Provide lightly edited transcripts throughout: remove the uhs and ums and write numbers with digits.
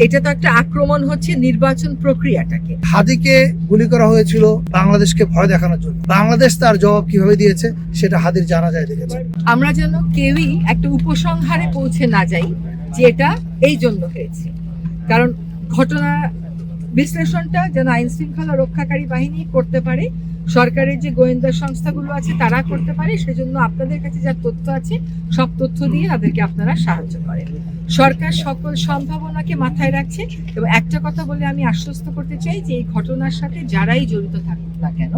এটা তো একটা আক্রমণ হচ্ছে নির্বাচন প্রক্রিয়াটাকে। হাদিকে গুলি করা হয়েছিল বাংলাদেশকে ভয় দেখানোর জন্য। বাংলাদেশ তার জবাব কিভাবে দিয়েছে সেটা হাদির জানা যায় দেখেছে। আমরা যেন কেউই একটা উপসংহারে পৌঁছে না যাই যে এটা এই জন্য হয়েছে, কারণ ঘটনা বিশ্লেষণটা যেন আইন শৃঙ্খলা রক্ষাকারী বাহিনী করতে পারে, সরকারের যে গোয়েন্দা সংস্থাগুলো আছে তারা করতে পারে। সেজন্য আপনাদের কাছে যা তথ্য আছে সব তথ্য দিয়ে তাদেরকে আপনারা সাহায্য করেন। সরকার সকল সম্ভাবনাকে মাথায় রাখছে এবং একটা কথা বলে আমি আশ্বস্ত করতে চাই যে এই ঘটনার সাথে যারাই জড়িত থাকুক না কেন,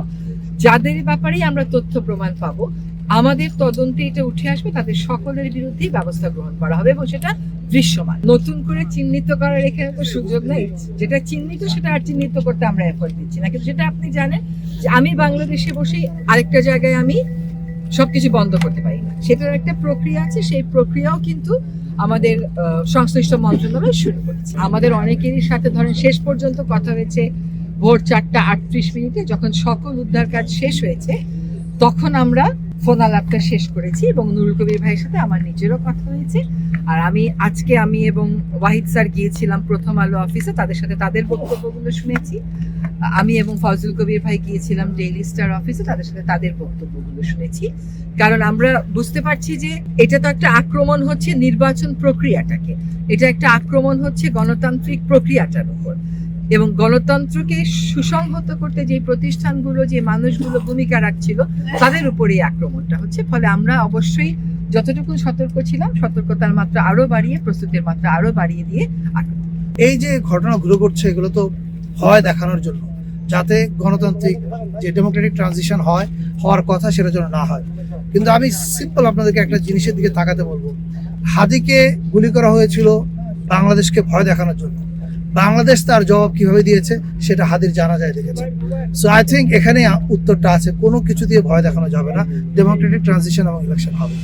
যাদের ব্যাপারেই আমরা তথ্য প্রমাণ পাবো, আমাদের তদন্তে এটা উঠে আসবে, তাদের সকলের বিরুদ্ধেই ব্যবস্থা গ্রহণ করা হবে এবং সেটা দৃশ্যমান। নতুন করে চিহ্নিত করার এখানে তো সুযোগ নেই। যেটা চিহ্নিত সেটা আর চিহ্নিত করতে আমরা এফোর্ট দিচ্ছি না, কিন্তু সেটা আপনি জানেন যে আমি বাংলাদেশে বসেই আরেকটা জায়গায় আমি সবকিছু বন্ধ করতে পারি না, সেটার একটা প্রক্রিয়া আছে। সেই প্রক্রিয়াও কিন্তু আমাদের সংশ্লিষ্ট মন্ত্রণালয় শুরু করেছে। আমাদের অনেকেরই সাথে ধরেন শেষ পর্যন্ত কথা হয়েছে ভোর 4:38 যখন সকল উদ্ধার কাজ শেষ হয়েছে তখন আমরা ফোন আলাপটা শেষ করেছি এবং নুরুল কবির ভাইয়ের সাথে আমার নিজেরও কথা হয়েছে। আর আজকে আমি এবং ওয়াহিদ স্যার গিয়েছিলাম প্রথম আলো অফিসে, তাদের সাথে তাদের বক্তব্যগুলো শুনেছি। আমি এবং ফজল কবির ভাই গিয়েছিলাম ডেইলি স্টার অফিসে, তাদের সাথে তাদের বক্তব্যগুলো শুনেছি। কারণ আমরা বুঝতে পারছি যে এটা তো একটা আক্রমণ হচ্ছে নির্বাচন প্রক্রিয়াটাকে, এটা একটা আক্রমণ হচ্ছে গণতান্ত্রিক প্রক্রিয়াটার উপর এবং গণতন্ত্রকে সুসংহত করতে যে প্রতিষ্ঠানগুলো যে মানুষগুলো ভূমিকা রাখছিল তাদের উপরে এই আক্রমণটা হচ্ছে। ফলে আমরা অবশ্যই যতটুকু সতর্ক ছিলাম সতর্কতার মাত্রা আরো বাড়িয়ে, প্রস্তুতির মাত্রা আরো বাড়িয়ে দিয়ে এই যে ঘটনাগুলো ঘটছে এগুলো তো ভয় দেখানোর জন্য, যাতে গণতান্ত্রিক যে ডেমোক্রেটিক ট্রানজিশন হওয়ার কথা সেটা যেন না হয়। কিন্তু আমি সিম্পল আপনাদেরকে একটা জিনিসের দিকে তাকাতে বলবো, হাদিকে গুলি করা হয়েছিল বাংলাদেশকে ভয় দেখানোর জন্য। বাংলাদেশ তার জবাব কিভাবে দিয়েছে সেটা হাদির জানা যায় দেখেছে। সো আই থিঙ্ক এখানে উত্তরটা আছে, কোনো কিছু দিয়ে ভয় দেখানো যাবে না, ডেমোক্রেটিক ট্রানজিশন এবং ইলেকশন হবে।